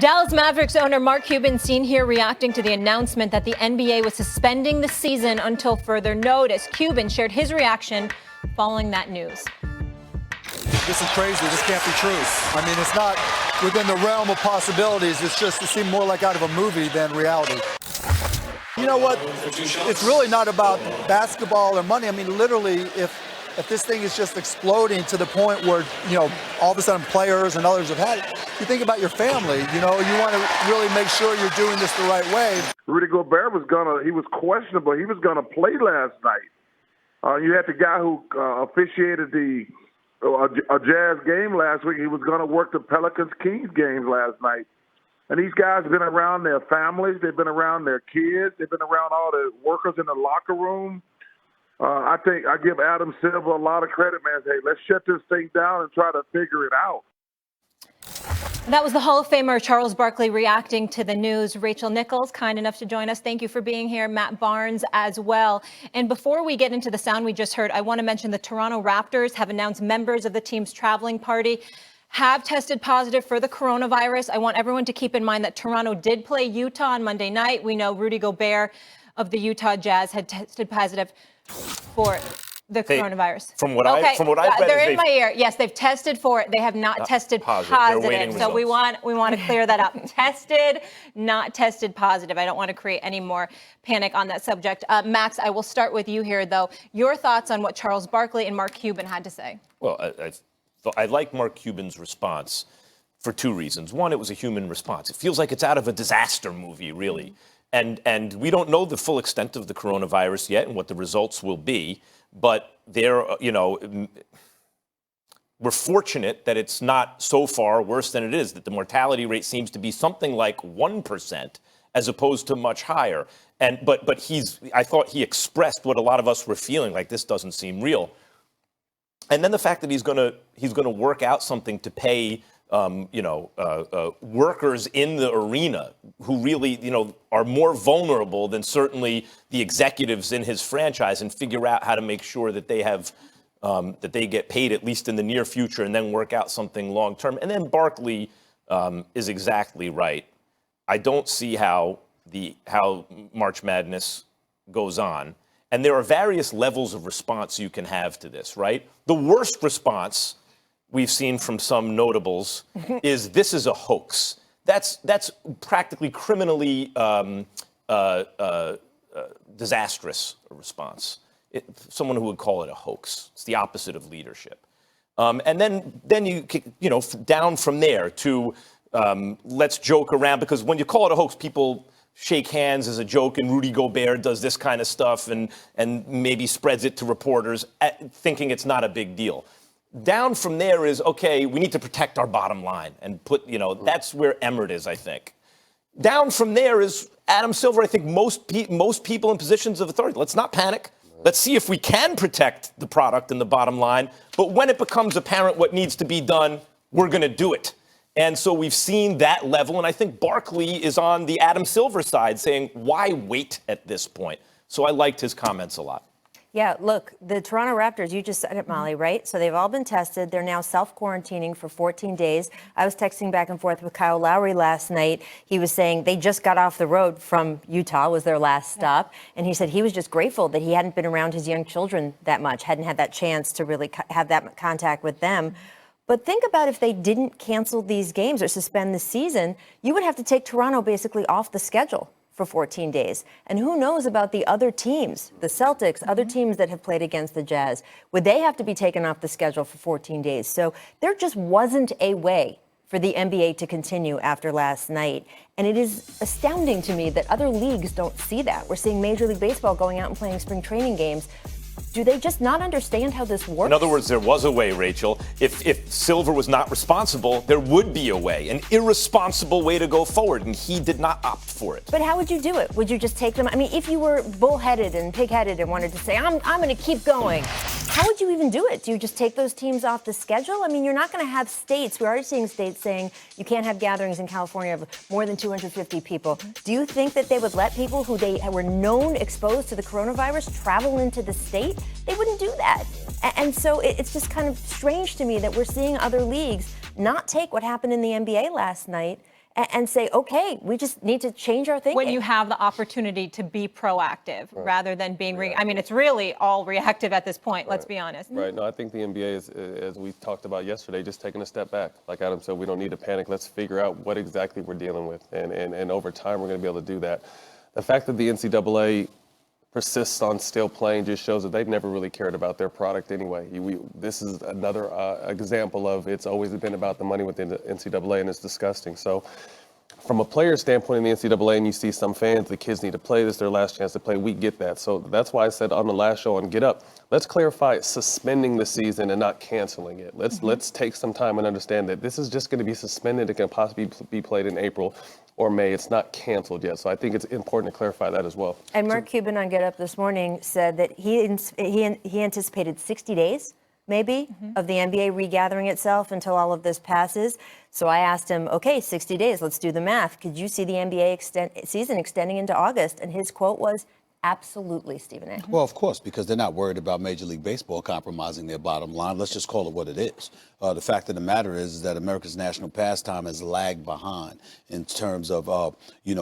Dallas Mavericks owner Mark Cuban seen here reacting to the announcement that the NBA was suspending the season until further notice. Cuban shared his reaction following that news. This is crazy. This can't be true. I mean, it's not within the realm of possibilities. It seemed more like out of a movie than reality. You know what? It's really not about basketball or money. I mean, literally, if this thing is just exploding to the point where, you know, all of a sudden players and others have had it, you think about your family. You know, you want to really make sure you're doing this the right way. Rudy Gobert he was questionable. He was gonna play last night. You had the guy who officiated a Jazz game last week. He was gonna work the Pelicans-Kings game last night. And these guys have been around their families. They've been around their kids. They've been around all the workers in the locker room. I think I give Adam Silver a lot of credit, man. Hey, let's shut this thing down and try to figure it out. That was the Hall of Famer Charles Barkley reacting to the news. Rachel Nichols, kind enough to join us. Thank you for being here. Matt Barnes as well. And before we get into the sound we just heard, I want to mention the Toronto Raptors have announced members of the team's traveling party have tested positive for the coronavirus. I want everyone to keep in mind that Toronto did play Utah on Monday night. We know Rudy Gobert of the Utah Jazz had tested positive for the coronavirus. From what I've read, they're in my ear. Yes, they've tested for it. They have not tested positive. So we want to clear that up. Tested, not tested positive. I don't want to create any more panic on that subject. Max, I will start with you here, though. Your thoughts on what Charles Barkley and Mark Cuban had to say? Well, I like Mark Cuban's response for two reasons. One, it was a human response. It feels like it's out of a disaster movie, really. And we don't know the full extent of the coronavirus yet and what the results will be. But we're fortunate that it's not so far worse than it is, that the mortality rate seems to be something like 1% as opposed to much higher. But I thought he expressed what a lot of us were feeling, like this doesn't seem real. And then the fact that he's going to work out something to pay workers in the arena who really, are more vulnerable than certainly the executives in his franchise, and figure out how to make sure that they have, that they get paid at least in the near future, and then work out something long term. And then Barkley is exactly right. I don't see how March Madness goes on. And there are various levels of response you can have to this, right? The worst response we've seen from some notables is this is a hoax. That's practically criminally disastrous response. Someone who would call it a hoax. It's the opposite of leadership. And then you down from there to let's joke around, because when you call it a hoax, people shake hands as a joke, and Rudy Gobert does this kind of stuff and maybe spreads it to reporters thinking it's not a big deal. Down from there is, okay, we need to protect our bottom line and that's where Emmert is, I think. Down from there is Adam Silver. I think most people in positions of authority. Let's not panic. Let's see if we can protect the product and the bottom line. But when it becomes apparent what needs to be done, we're going to do it. And so we've seen that level. And I think Barkley is on the Adam Silver side saying, why wait at this point? So I liked his comments a lot. Yeah, look, the Toronto Raptors, you just said it, Molly, right? So they've all been tested. They're now self-quarantining for 14 days. I was texting back and forth with Kyle Lowry last night. He was saying they just got off the road from Utah, was their last stop. And he said he was just grateful that he hadn't been around his young children that much, hadn't had that chance to really have that contact with them. But think about if they didn't cancel these games or suspend the season, you would have to take Toronto basically off the schedule for 14 days. And who knows about the other teams, the Celtics, other teams that have played against the Jazz. Would they have to be taken off the schedule for 14 days? So there just wasn't a way for the NBA to continue after last night. And it is astounding to me that other leagues don't see that. We're seeing Major League Baseball going out and playing spring training games. Do they just not understand how this works? In other words, there was a way, Rachel. If Silver was not responsible, there would be a way, an irresponsible way to go forward, and he did not opt for it. But how would you do it? Would you just take them? I mean, if you were bullheaded and pig-headed and wanted to say, I'm going to keep going, how would you even do it? Do you just take those teams off the schedule? I mean, you're not going to have states. We're already seeing states saying you can't have gatherings in California of more than 250 people. Do you think that they would let people who they were known exposed to the coronavirus travel into the state? They wouldn't do that. And so it's just kind of strange to me that we're seeing other leagues not take what happened in the NBA last night and say, okay, we just need to change our thinking. When you have the opportunity to be proactive rather than being, I mean, it's really all reactive at this point, let's be honest. Right. No, I think the NBA is, as we talked about yesterday, just taking a step back. Like Adam said, we don't need to panic. Let's figure out what exactly we're dealing with. And over time, we're going to be able to do that. The fact that the NCAA persists on still playing just shows that they've never really cared about their product anyway. This is another example of it's always been about the money within the NCAA, and it's disgusting. So from a player standpoint in the NCAA, and you see some fans, the kids need to play, this is their last chance to play, we get that. So that's why I said on the last show on Get Up, let's clarify suspending the season and not canceling it. Let's take some time and understand that this is just going to be suspended. It can possibly be played in April or May. It's not canceled yet. So I think it's important to clarify that as well. And Mark Cuban on Get Up this morning said that he anticipated 60 days, maybe, of the NBA regathering itself until all of this passes. So I asked him, okay, 60 days, let's do the math. Could you see the NBA season extending into August? And his quote was, absolutely, Stephen A. Well, of course, because they're not worried about Major League Baseball compromising their bottom line. Let's just call it what it is. The fact of the matter is that America's national pastime has lagged behind in terms of,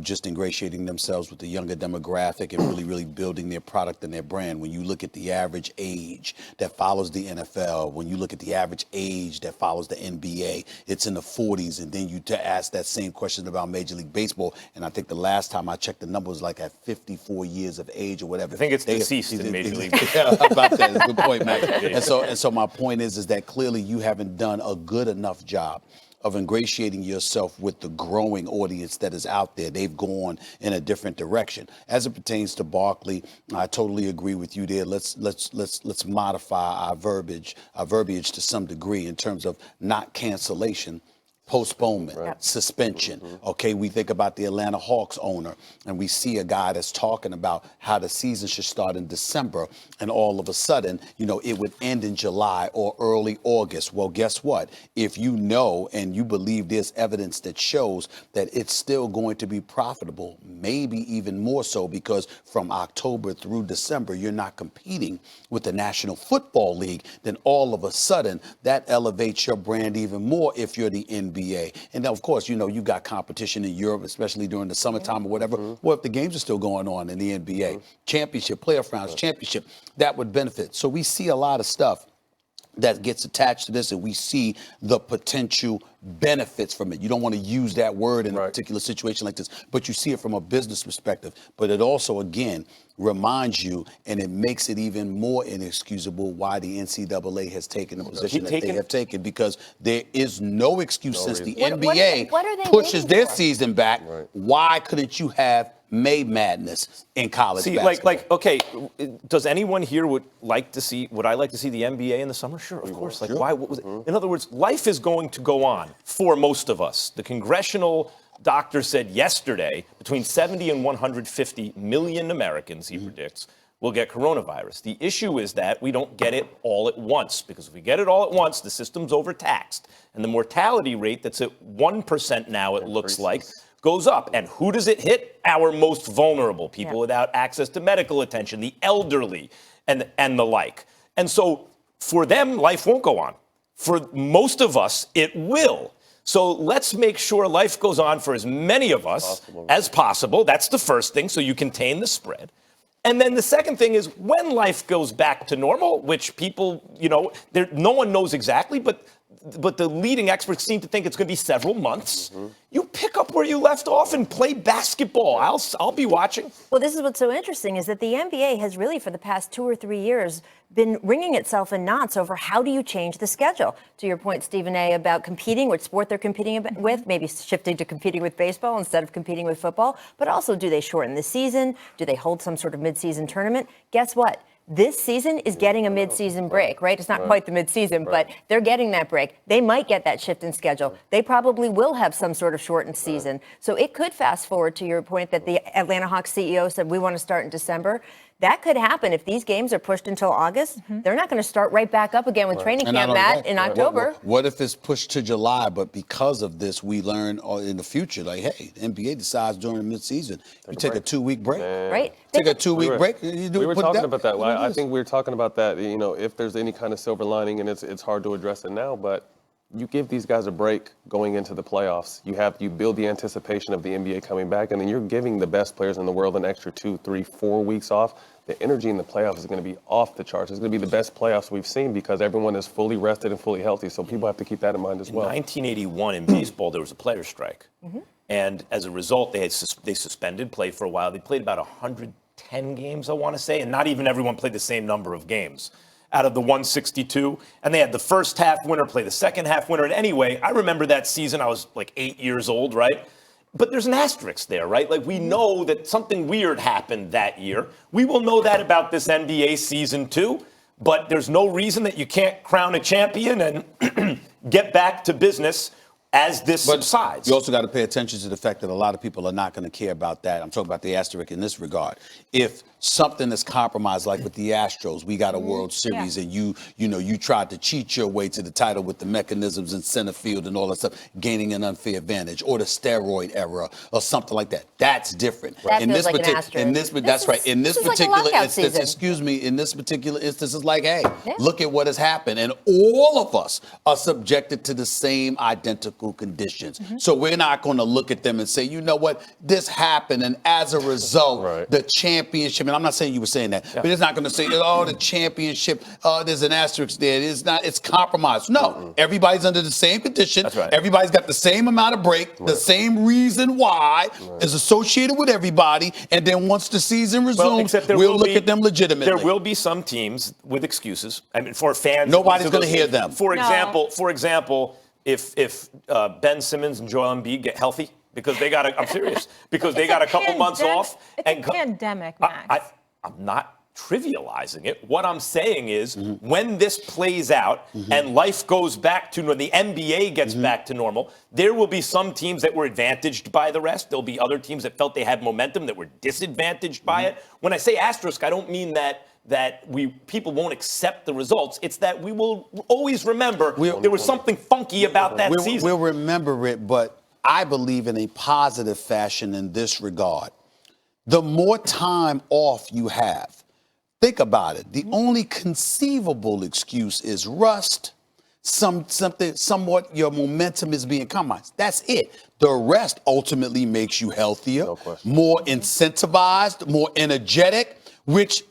just ingratiating themselves with the younger demographic and really building their product and their brand. When you look at the average age that follows the NFL, when you look at the average age that follows the NBA, it's in the 40s. And then you ask that same question about Major League Baseball. And I think the last time I checked, the number was like at 54 years of age or whatever. I think it's deceased in Major League. Yeah, about that. That's a good point, Matt. And so my point is that clearly you haven't done a good enough job of ingratiating yourself with the growing audience that is out there. They've gone in a different direction. As it pertains to Barkley, I totally agree with you there. Let's modify our verbiage to some degree in terms of not cancellation, postponement, suspension. Okay, we think about the Atlanta Hawks owner, and we see a guy that's talking about how the season should start in December, and all of a sudden, it would end in July or early August. Well, guess what? If you know and you believe there's evidence that shows that it's still going to be profitable, maybe even more so, because from October through December, you're not competing with the National Football League, then all of a sudden, that elevates your brand even more if you're the NBA. And then, of course, you've got competition in Europe, especially during the summertime or whatever. Well, if the games are still going on in the NBA, championship, playoff rounds, championship, that would benefit. So we see a lot of stuff that gets attached to this, and we see the potential benefits from it. You don't want to use that word in a particular situation like this, but you see it from a business perspective. But it also, again, reminds you, and it makes it even more inexcusable why the NCAA has taken the position that they have taken, because there is no excuse since the NBA pushes their season back. Why couldn't you have May Madness in college basketball? Okay, does anyone here would I like to see the NBA in the summer? Sure, of course. Why? In other words, life is going to go on for most of us. The congressional doctor said yesterday between 70 and 150 million Americans, he predicts, will get coronavirus. The issue is that we don't get it all at once, because if we get it all at once, the system's overtaxed. And the mortality rate that's at 1% now, it looks like, goes up. And who does it hit? Our most vulnerable, people without access to medical attention, the elderly, and the like. And so for them, life won't go on. For most of us, it will. So let's make sure life goes on for as many of us as possible. That's the first thing, so you contain the spread. And then the second thing is when life goes back to normal, which people, no one knows exactly, but the leading experts seem to think it's going to be several months. You pick up where you left off and play basketball. I'll be watching. Well, this is what's so interesting is that the NBA has really, for the past 2 or 3 years, been wringing itself in knots over how do you change the schedule. To your point, Stephen A., about competing, which sport they're competing with, maybe shifting to competing with baseball instead of competing with football. But also, do they shorten the season? Do they hold some sort of midseason tournament? Guess what? This season is getting a midseason break, right? It's not quite the midseason, but they're getting that break. They might get that shift in schedule. They probably will have some sort of shortened season. So it could fast forward to your point that the Atlanta Hawks CEO said we want to start in December. That could happen if these games are pushed until August. They're not going to start right back up again with training camp, Matt, in October. What if it's pushed to July, but because of this, we learn in the future, like, hey, the NBA decides during the midseason, you take a 2-week break. Right. Take a 2-week break. We were talking about that. I think we were talking about that, if there's any kind of silver lining, and it's hard to address it now, but you give these guys a break going into the playoffs. You build the anticipation of the NBA coming back, and then you're giving the best players in the world an extra 2, 3, 4 weeks off. The energy in the playoffs is going to be off the charts. It's going to be the best playoffs we've seen because everyone is fully rested and fully healthy. So people have to keep that in mind as well. In 1981 in baseball, there was a players' strike. And as a result, they suspended play for a while. They played about 110 games, I want to say, and not even everyone played the same number of games out of the 162. And they had the first half winner play the second half winner. And anyway, I remember that season. I was like 8 years old, right? But there's an asterisk there, right? Like, we know that something weird happened that year. We will know that about this NBA season too. But there's no reason that you can't crown a champion and get back to business as this subsides. You also got to pay attention to the fact that a lot of people are not going to care about that. I'm talking about the asterisk in this regard. If something is compromised, like with the Astros, we got a World Series, and you tried to cheat your way to the title with the mechanisms in center field and all that stuff, gaining an unfair advantage, or the steroid era, or something like that. That's different. That feels like an asterisk. That's right. In this particular instance, excuse me, in this particular instance, it's like, hey, look at what has happened, and all of us are subjected to the same identical conditions. So we're not going to look at them and say, you know what, this happened, and as a result, the championship. And I'm not saying you were saying that, but it's not going to say, oh, the championship, there's an asterisk there. It's not. It's compromised. No, everybody's under the same condition. That's right. Everybody's got the same amount of break, the same reason why is associated with everybody. And then once the season resumes, we'll look at them legitimately. There will be some teams with excuses. I mean, for fans, nobody's going to hear them. For example, if Ben Simmons and Joel Embiid get healthy, because they got I'm serious, because they got a couple months off. It's a pandemic, Max. I'm not trivializing it. What I'm saying is when this plays out and life goes back to normal, the NBA gets back to normal, there will be some teams that were advantaged by the rest. There'll be other teams that felt they had momentum that were disadvantaged by it. When I say asterisk, I don't mean that people won't accept the results. It's that we will always remember there was something funky about that season. We'll remember it, but I believe in a positive fashion in this regard. The more time off you have, think about it. The only conceivable excuse is rust. Somewhat your momentum is being compromised. That's it. The rest ultimately makes you healthier, more incentivized, more energetic, which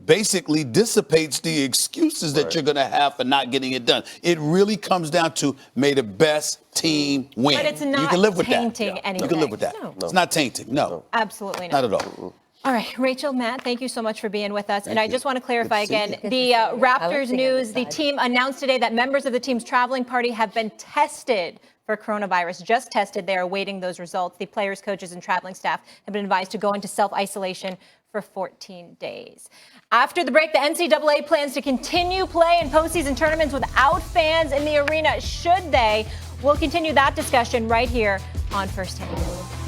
basically dissipates the excuses that you're going to have for not getting it done. It really comes down to may the best team win. But it's not you can live with tainting that. anything. You can live with that. No. It's not tainting. No. Absolutely not. Not at all. All right, Rachel, Matt, thank you so much for being with us. And I just want to clarify again, the Raptors news, the team announced today that members of the team's traveling party have been tested for coronavirus, just tested. They are awaiting those results. The players, coaches, and traveling staff have been advised to go into self-isolation for 14 days. After the break, the NCAA plans to continue play in postseason tournaments without fans in the arena. Should they? We'll continue that discussion right here on First Take.